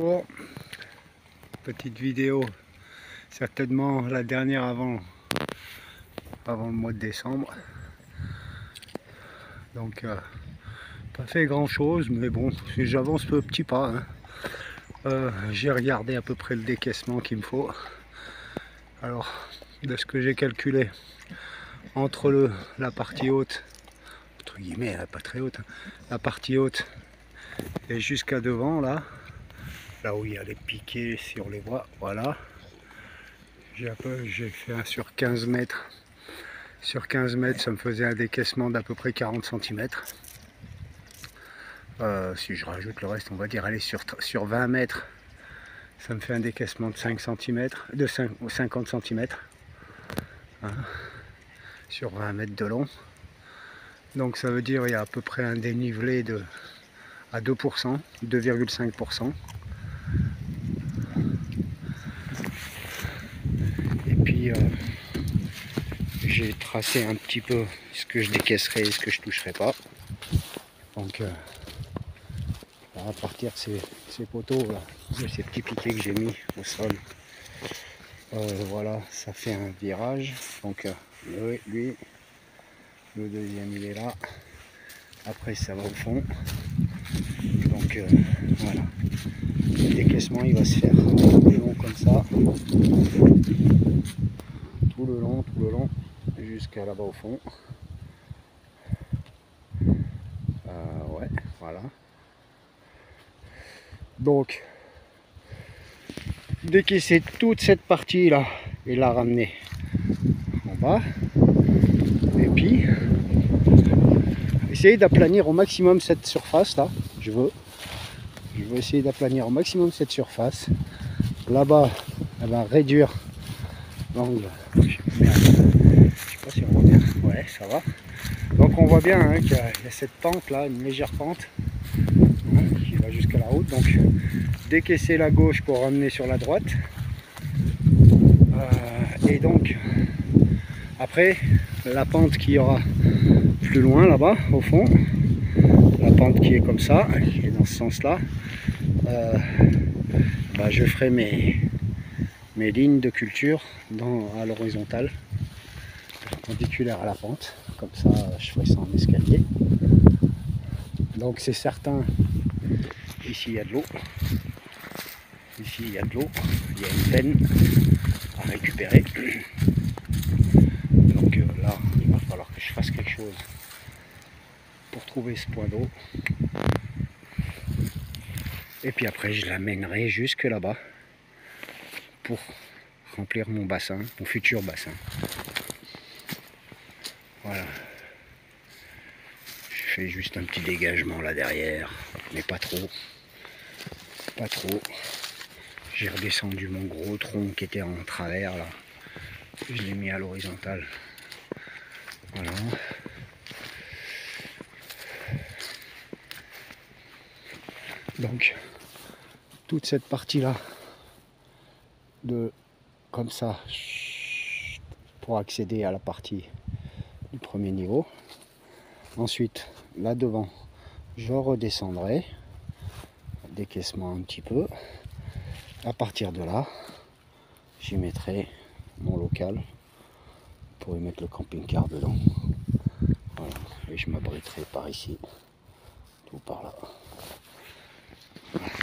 Bonjour, petite vidéo, certainement la dernière avant le mois de décembre. Donc pas fait grand chose, mais bon, j'avance peu petit pas. J'ai regardé à peu près le décaissement qu'il me faut. Alors, de ce que j'ai calculé, entre la partie haute, entre guillemets, pas très haute, la partie haute et jusqu'à devant, là où il y a les piquets, si on les voit, voilà. J'ai fait un sur 15 mètres. Sur 15 mètres, ça me faisait un décaissement d'à peu près 40 cm. Si je rajoute le reste, on va dire, allez, sur 20 mètres, ça me fait un décaissement de 5 cm, de 50 cm. Hein, sur 20 mètres de long. Donc ça veut dire qu'il y a à peu près un dénivelé à 2%, 2,5%. Et puis j'ai tracé un petit peu ce que je décaisserai et ce que je toucherai pas. Donc à partir de ces poteaux là, de ces petits piquets que j'ai mis au sol, voilà, ça fait un virage. Donc lui, le deuxième il est là. Après ça va au fond. Donc voilà. Le décaissement il va se faire tout le long comme ça. Tout le long, jusqu'à là-bas au fond. Ouais, voilà. Donc, décaisser toute cette partie là et la ramener en bas. Et puis, essayer d'aplanir au maximum cette surface là. Je veux essayer d'aplanir au maximum cette surface. Là-bas, elle va réduire l'angle. Je sais pas si on voit bien. Ouais, ça va. Donc on voit bien qu'il y a cette pente là, une légère pente qui va jusqu'à la route. Donc décaisser la gauche pour ramener sur la droite. Et donc après la pente qu'il y aura plus loin là-bas au fond, la pente qui est comme ça, qui est dans ce sens là, je ferai mes lignes de culture à l'horizontale, perpendiculaire à la pente. Comme ça je ferai ça en escalier. Donc c'est certain, ici il y a de l'eau, ici il y a de l'eau, il y a une peine à récupérer. Donc là il va falloir que je fasse quelque chose pour trouver ce point d'eau. Et puis après je l'amènerai jusque là-bas pour remplir mon bassin, mon futur bassin. Voilà. Je fais juste un petit dégagement là derrière, mais pas trop. Pas trop. J'ai redescendu mon gros tronc qui était en travers là. Je l'ai mis à l'horizontale. Voilà. Donc toute cette partie là comme ça pour accéder à la partie du premier niveau. Ensuite là devant je redescendrai, décaissement un petit peu. À partir de là j'y mettrai mon local pour y mettre le camping-car dedans. Voilà. Et je m'abriterai par ici, tout par là,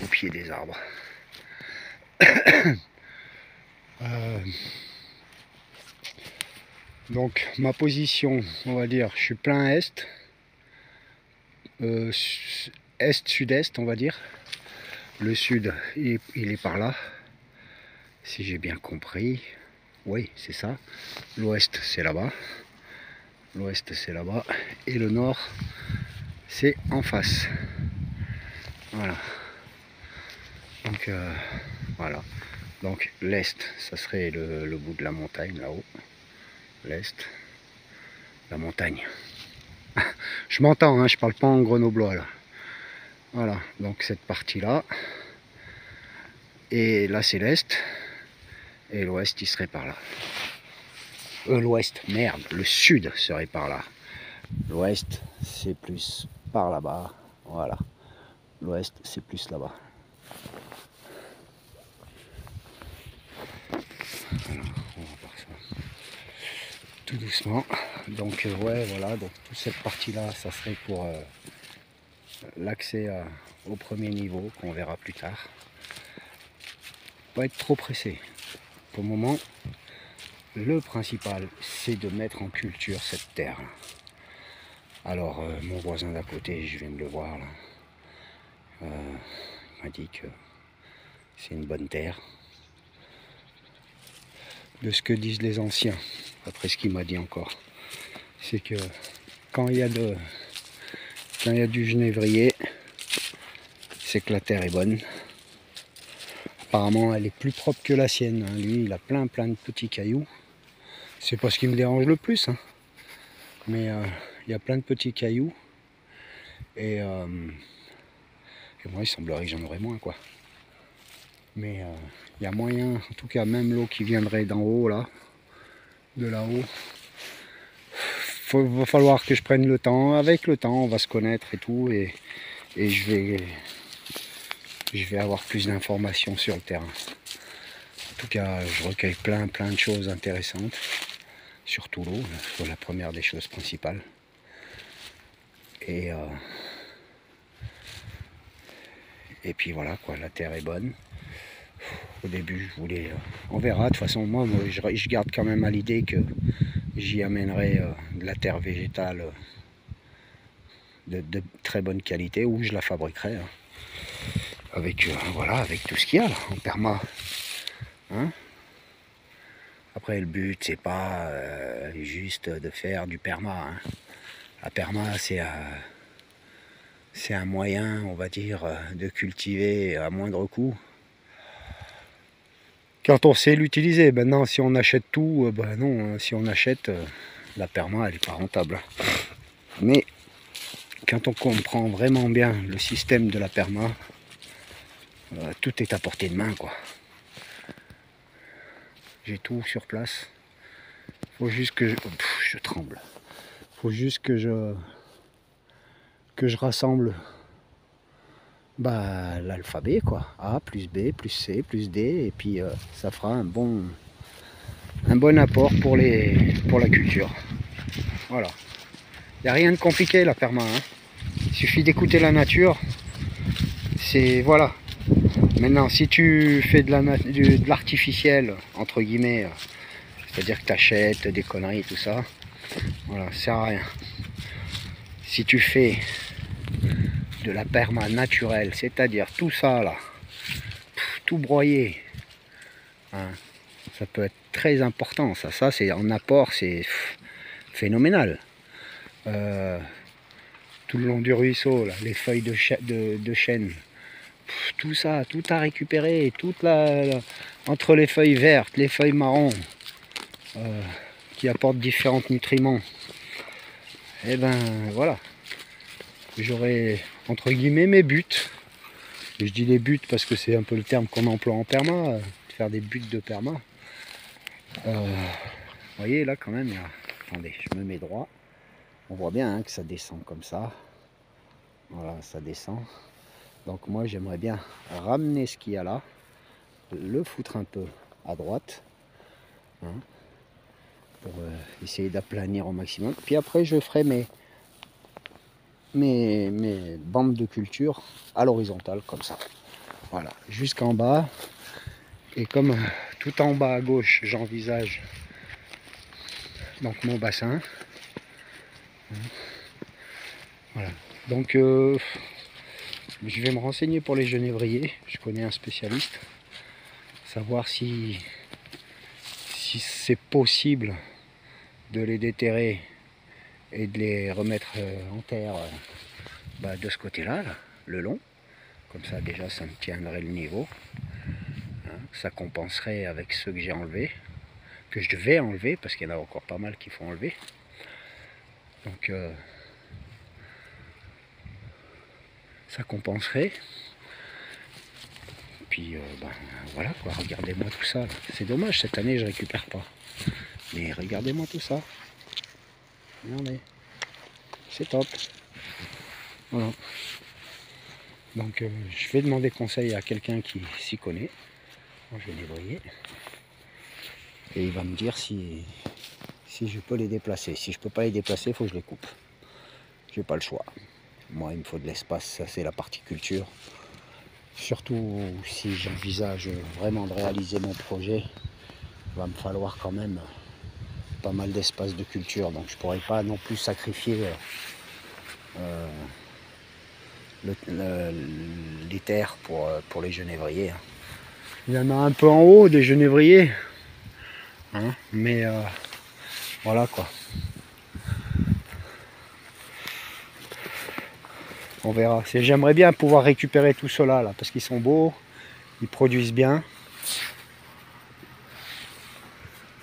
au pied des arbres. Donc ma position, on va dire, je suis plein est, est-sud-est, on va dire. Le sud, il est par là, si j'ai bien compris. Oui, c'est ça. L'ouest, c'est là-bas. L'ouest, c'est là-bas. Et le nord, c'est en face. Voilà. Donc, voilà. Donc, l'est, ça serait le bout de la montagne, là-haut. L'est, la montagne. Je m'entends, hein, je parle pas en grenoblois, là. Voilà, donc cette partie-là. Et là, c'est l'est. Et l'ouest, il serait par là. L'ouest, merde, le sud serait par là. L'ouest, c'est plus par là-bas. Voilà. L'ouest, c'est plus là-bas. doucement. Donc ouais, voilà, donc toute cette partie-là, ça serait pour l'accès au premier niveau, qu'on verra plus tard. Pas être trop pressé. Pour le moment, le principal, c'est de mettre en culture cette terre. Alors, mon voisin d'à côté, je viens de le voir là, il m'a dit que c'est une bonne terre. De ce que disent les anciens, après ce qu'il m'a dit encore, c'est que quand il y a du genévrier, c'est que la terre est bonne. Apparemment, elle est plus propre que la sienne. Hein. Lui, il a plein de petits cailloux. C'est pas ce qui me dérange le plus, hein. Mais il y a plein de petits cailloux. Et moi, il semblerait que j'en aurais moins, quoi. Mais il y a moyen, en tout cas, même l'eau qui viendrait d'en haut, là, de là-haut, va falloir que je prenne le temps. Avec le temps, on va se connaître et tout, et je vais avoir plus d'informations sur le terrain. En tout cas, je recueille plein de choses intéressantes, surtout l'eau, c'est la première des choses principales. Et puis voilà, quoi, la terre est bonne. Au début, je voulais... on verra, de toute façon, moi je garde quand même à l'idée que j'y amènerai de la terre végétale de très bonne qualité, ou je la fabriquerai, hein, avec, voilà, avec tout ce qu'il y a là, en perma. Hein? Après, le but, c'est pas juste de faire du perma. Hein. La perma, c'est un moyen, on va dire, de cultiver à moindre coût. Quand on sait l'utiliser. Maintenant, si on achète tout, ben non, si on achète, la perma, elle n'est pas rentable. Mais quand on comprend vraiment bien le système de la perma, tout est à portée de main, quoi. J'ai tout sur place. Faut juste que je tremble. Faut juste que je rassemble l'alphabet, quoi. A plus B plus C plus D, et puis ça fera un bon apport pour la culture. Voilà. Il n'y a rien de compliqué la perma. Hein. Il suffit d'écouter la nature. C'est voilà. Maintenant, si tu fais de l'artificiel, entre guillemets, c'est-à-dire que tu achètes des conneries, tout ça, voilà, ça sert à rien. Si tu fais de la perma naturelle, c'est-à-dire tout ça là, tout broyé, hein, ça peut être très important. Ça c'est en apport, c'est phénoménal. Tout le long du ruisseau, là, les feuilles de chêne, tout ça, tout à récupérer, entre les feuilles vertes, les feuilles marron, qui apportent différents nutriments. Et ben voilà, j'aurai entre guillemets mes buts. Et je dis les buts parce que c'est un peu le terme qu'on emploie en perma, faire des buts de perma. Vous voyez là quand même, attendez, je me mets droit. On voit bien hein, que ça descend comme ça. Voilà, ça descend. Donc moi j'aimerais bien ramener ce qu'il y a là, le foutre un peu à droite, hein, pour essayer d'aplanir au maximum. Puis après je ferai mes bandes de culture à l'horizontale comme ça. Voilà, jusqu'en bas. Et comme tout en bas à gauche j'envisage donc mon bassin. Voilà. Donc je vais me renseigner pour les genévriers. Je connais un spécialiste. Savoir si c'est possible de les déterrer et de les remettre en terre de ce côté-là, là, le long. Comme ça déjà ça me tiendrait le niveau. Hein, ça compenserait avec ceux que j'ai enlevés, que je devais enlever, parce qu'il y en a encore pas mal qu'il faut enlever. Donc ça compenserait. Puis voilà quoi, regardez-moi tout ça. C'est dommage, cette année je récupère pas. Mais regardez-moi tout ça. Regardez. C'est top. Voilà. Donc je vais demander conseil à quelqu'un qui s'y connaît. Moi, je vais débrouiller. Et il va me dire si si je peux les déplacer. Si je peux pas les déplacer, il faut que je les coupe. J'ai pas le choix. Moi, il me faut de l'espace, ça c'est la partie culture. Surtout si j'envisage vraiment de réaliser mon projet, il va me falloir quand même pas mal d'espace de culture. Donc je pourrais pas non plus sacrifier les terres pour les genévriers. Il y en a un peu en haut des genévriers, hein, mais voilà quoi. On verra. J'aimerais bien pouvoir récupérer tout cela là, parce qu'ils sont beaux, ils produisent bien.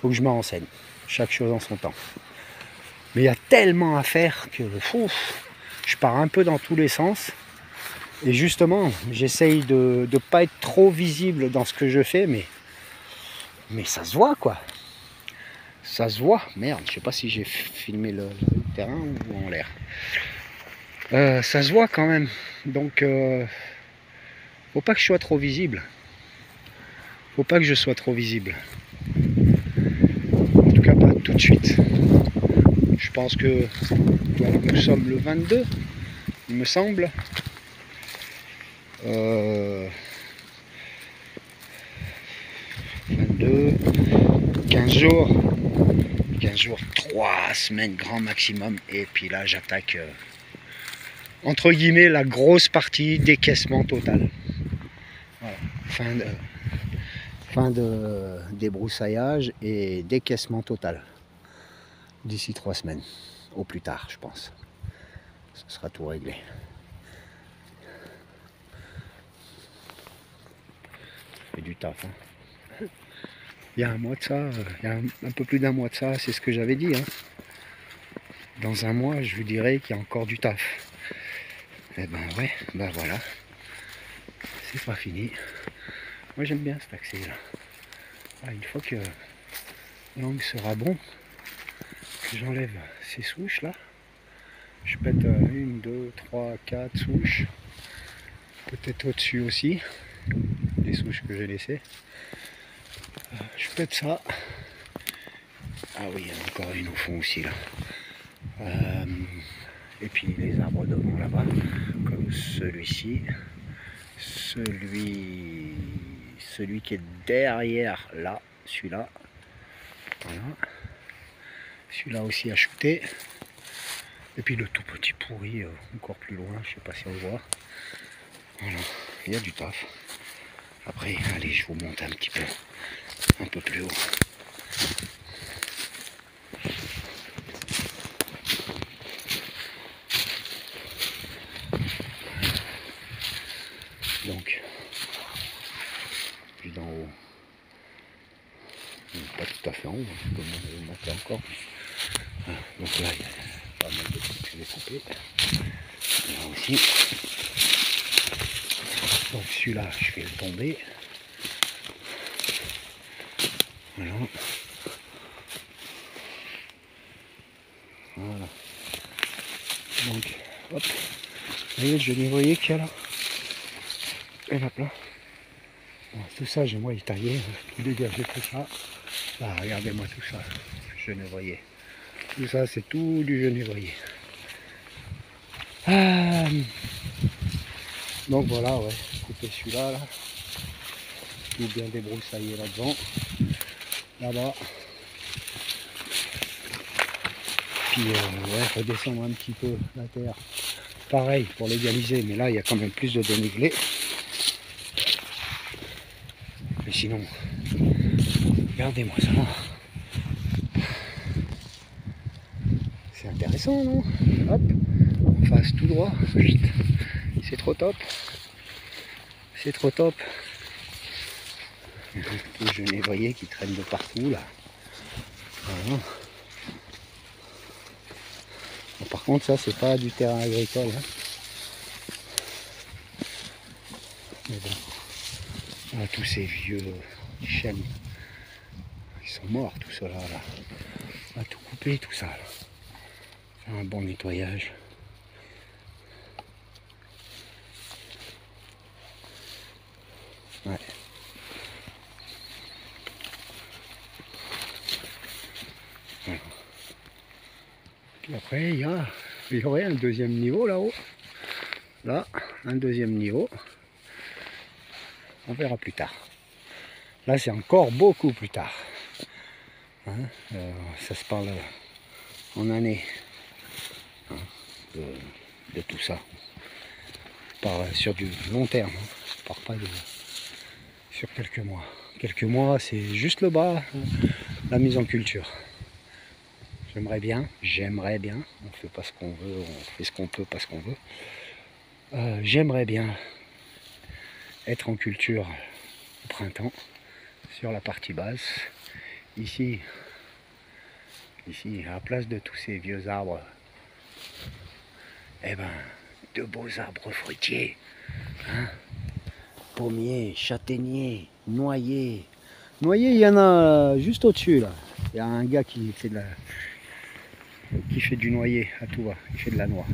Faut que je me renseigne. Chaque chose en son temps. Mais il y a tellement à faire que je pars un peu dans tous les sens. Et justement, j'essaye de ne pas être trop visible dans ce que je fais, mais ça se voit quoi. Ça se voit. Merde, je sais pas si j'ai filmé le terrain ou en l'air. Ça se voit quand même. Donc, faut pas que je sois trop visible. Faut pas que je sois trop visible. En tout cas, pas tout de suite. Je pense que nous sommes le 22, il me semble. 22, 15 jours. 15 jours, 3 semaines grand maximum. Et puis là, j'attaque, entre guillemets, la grosse partie décaissement total. Voilà. Fin de débroussaillage et décaissement total. D'ici 3 semaines. Au plus tard, je pense. Ce sera tout réglé. Ça fait du taf. Hein. Il y a un mois de ça, il y a un peu plus d'un mois de ça, c'est ce que j'avais dit. Hein. Dans un mois, je vous dirais qu'il y a encore du taf. Et ben ouais, ben voilà. C'est pas fini. Moi j'aime bien cet accès là. Ah, une fois que l'angle sera bon, que j'enlève ces souches là, je pète 1, 2, 3, 4 souches. Peut-être au-dessus aussi, les souches que j'ai laissées. Je pète ça. Ah oui, il y en a encore une au fond aussi là. Et puis les arbres devant là-bas, comme celui-ci. Celui qui est derrière là, celui-là. Voilà. Celui-là aussi à shooter. Et puis le tout petit pourri encore plus loin, je sais pas si on voit. Voilà, il y a du taf. Après, allez, je vous monte un peu plus haut. Donc, puis d'en haut, pas tout à fait en haut, je peux monter encore. Voilà. Donc là, il y a pas mal de trucs que je vais couper. Là aussi. Donc celui-là, je vais le tomber. Voilà. Voilà. Donc, hop. Vous voyez le genévrier qu'il y a là? Et là, là. Bon, tout ça, j'ai moi, il taillé, tout dégagé, tout ça. Là, regardez-moi tout ça, genévrier. Tout ça, c'est tout du genévrier. Donc voilà, ouais, couper celui-là, là. Tout bien débroussaillé là-devant. Là-bas. Puis, ouais, redescendre un petit peu la terre. Pareil, pour légaliser, mais là, il y a quand même plus de dénivelé. Mais sinon, regardez-moi ça. C'est intéressant, non? Hop, on fasse tout droit. C'est trop top. C'est trop top. Les genévriers qui traînent de partout, là. Voilà. Bon, par contre, ça, c'est pas du terrain agricole. Hein. Mais bon. Ah, tous ces vieux chênes. Ils sont morts, tout cela, là. On va tout couper, tout ça, là. Faire un bon nettoyage. Ouais. Voilà. Après, il y aurait un deuxième niveau là-haut. Là, un deuxième niveau. On verra plus tard. Là, c'est encore beaucoup plus tard. Hein, ça se parle en années, hein, de tout ça. Je parle sur du long terme. Hein. Je parle pas sur quelques mois. Quelques mois, c'est juste le bas, la mise en culture. J'aimerais bien, on fait pas ce qu'on veut, on fait ce qu'on peut, pas ce qu'on veut. J'aimerais bien être en culture au printemps, sur la partie basse. Ici, à la place de tous ces vieux arbres, eh ben, de beaux arbres fruitiers, hein, pommiers, châtaigniers, noyers. Noyers, il y en a juste au-dessus là. Il y a un gars qui fait du noyer à tout va, il fait de la noix.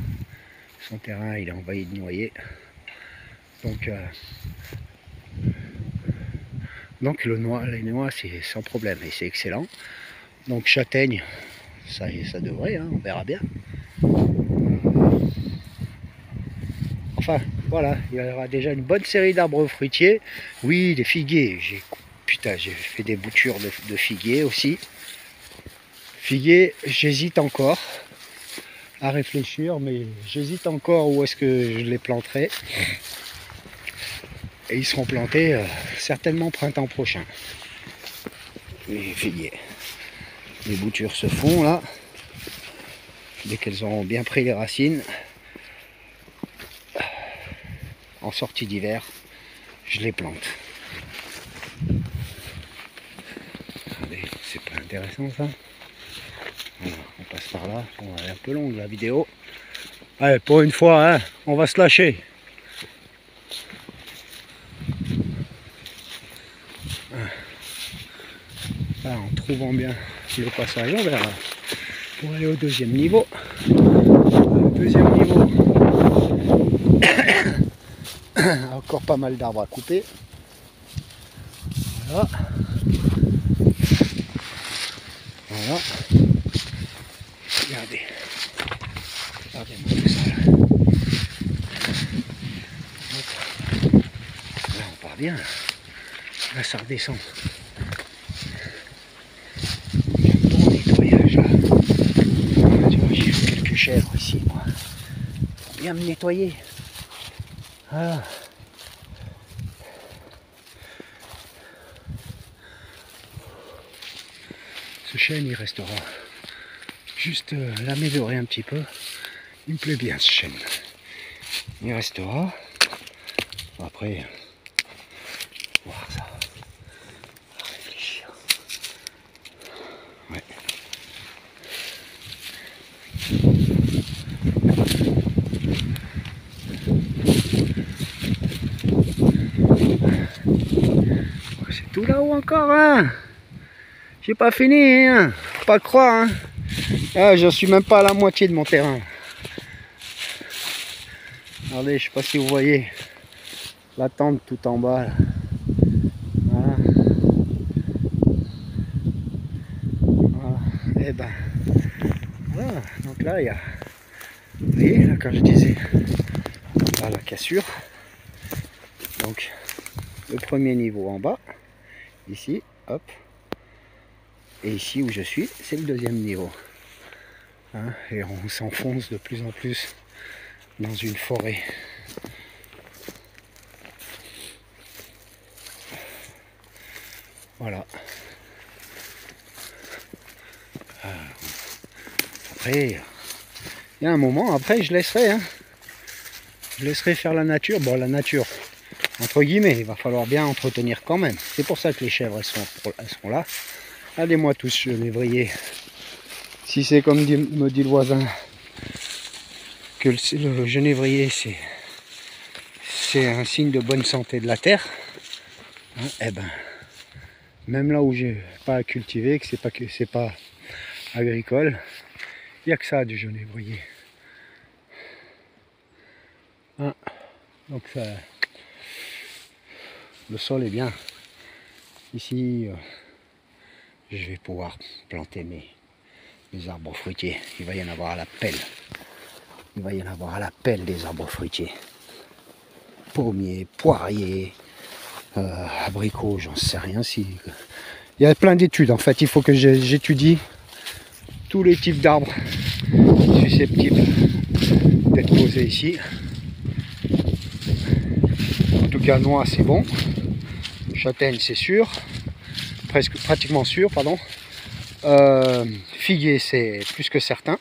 Son terrain, il est envahi de noyers. Donc les noix, c'est sans problème et c'est excellent. Donc châtaigne, ça devrait, hein, on verra bien. Enfin, voilà, il y aura déjà une bonne série d'arbres fruitiers. Oui, des figuiers. J'ai fait des boutures de figuiers aussi. Figuiers, j'hésite encore à réfléchir, mais j'hésite encore où est-ce que je les planterai. Et ils seront plantés certainement printemps prochain. Les figuiers. Les boutures se font là. Dès qu'elles auront bien pris les racines, en sortie d'hiver, je les plante. Regardez, c'est pas intéressant ça? Voilà, on passe par là. Bon, elle est un peu longue la vidéo. Allez, pour une fois, hein, on va se lâcher. Là, en trouvant bien le passage, on verra. Pour aller au deuxième niveau. Deuxième niveau. Encore pas mal d'arbres à couper. Voilà. Voilà. Regardez. Regardez-moi tout ça là. Là, on part bien. Là, ça redescend. Bon nettoyage là. Tu vois, j'ai fait quelques chèvres ici, moi. Faut bien me nettoyer. Voilà. Ce chêne, il restera. Juste l'améliorer un petit peu. Il me plaît bien ce chêne. Il restera. Après, voir ça. On va réfléchir. Ouais. C'est tout là-haut encore, hein. J'ai pas fini, hein. Faut pas croire, hein. Ah, j'en suis même pas à la moitié de mon terrain. Regardez, je sais pas si vous voyez la tente tout en bas là. Voilà. Voilà. Et ben voilà. Donc là il y a, vous voyez là, quand je disais là, la cassure, donc le premier niveau en bas ici, hop, et ici où je suis c'est le deuxième niveau, hein, et on s'enfonce de plus en plus dans une forêt. Voilà. Après, il y a un moment, après je laisserai, hein. Je laisserai faire la nature. Bon, la nature, entre guillemets, il va falloir bien entretenir quand même. C'est pour ça que les chèvres, elles sont là. Allez-moi tous, genévriers. Si c'est comme me dit le voisin, que le genévrier, c'est un signe de bonne santé de la terre, hein, eh ben, même là où j'ai pas à cultiver, que c'est pas agricole, il n'y a que ça du genévrier. Hein, donc ça, le sol est bien. Ici, je vais pouvoir planter Les arbres fruitiers, il va y en avoir à la pelle. Il va y en avoir à la pelle des arbres fruitiers. Pommiers, poiriers, abricots, j'en sais rien. Si... Il y a plein d'études en fait, il faut que j'étudie tous les types d'arbres susceptibles d'être posés ici. En tout cas, noix c'est bon. Châtaigne c'est sûr. Pratiquement sûr, pardon. Figuier c'est plus que certain.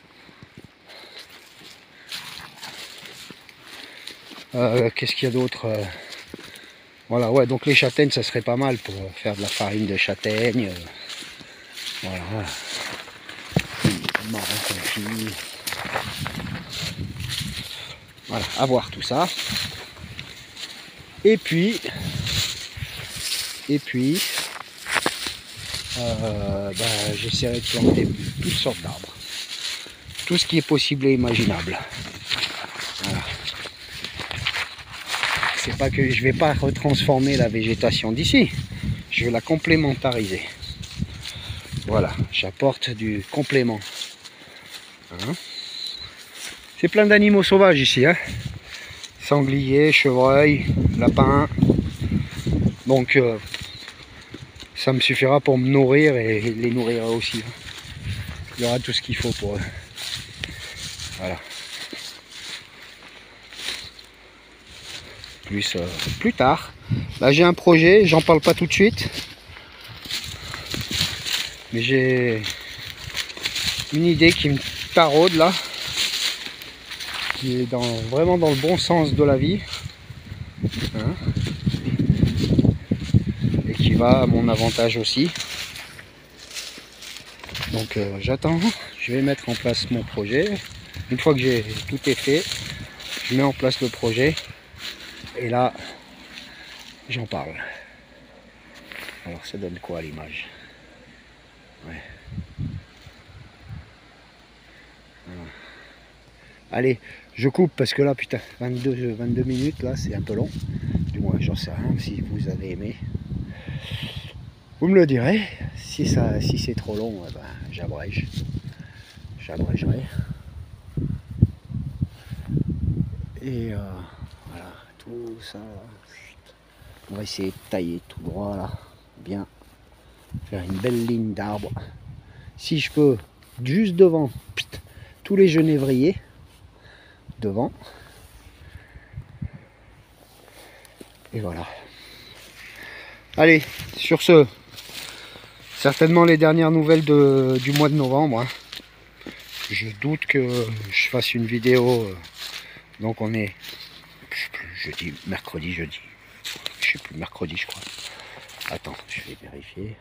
Qu'est-ce qu'il y a d'autre? Voilà, ouais, donc les châtaignes ça serait pas mal pour faire de la farine de châtaigne. Voilà. Marron confit. Voilà, à voir tout ça. Et puis j'essaierai de planter toutes sortes d'arbres. Tout ce qui est possible et imaginable. Voilà. C'est pas que je vais pas retransformer la végétation d'ici. Je vais la complémentariser. Voilà, j'apporte du complément. Hein? C'est plein d'animaux sauvages ici. Hein? Sangliers, chevreuils, lapins. Donc ça me suffira pour me nourrir et les nourrir aussi. Il y aura tout ce qu'il faut pour eux. Voilà. Plus tard. Là j'ai un projet, j'en parle pas tout de suite. Mais j'ai une idée qui me taraude là. Qui est vraiment dans le bon sens de la vie. Hein, et qui va à mon avantage aussi. Donc j'attends, je vais mettre en place mon projet. Une fois que tout est fait, je mets en place le projet. Et là, j'en parle. Alors ça donne quoi à l'image? Ouais. Voilà. Allez, je coupe parce que là, putain, 22 minutes, là, c'est un peu long. Du moins, j'en sais rien, si vous avez aimé. Vous me le direz. Si c'est trop long, eh ben, j'abrège. J'abrégerai. Et voilà, tout ça. On va essayer de tailler tout droit, là. Bien. Faire une belle ligne d'arbres. Si je peux, juste devant, tous les genévriers. Devant. Et voilà. Allez, sur ce, certainement les dernières nouvelles du mois de novembre. Hein. Je doute que je fasse une vidéo. Donc on est jeudi, mercredi, jeudi. Je sais plus, mercredi je crois. Attends, je vais vérifier.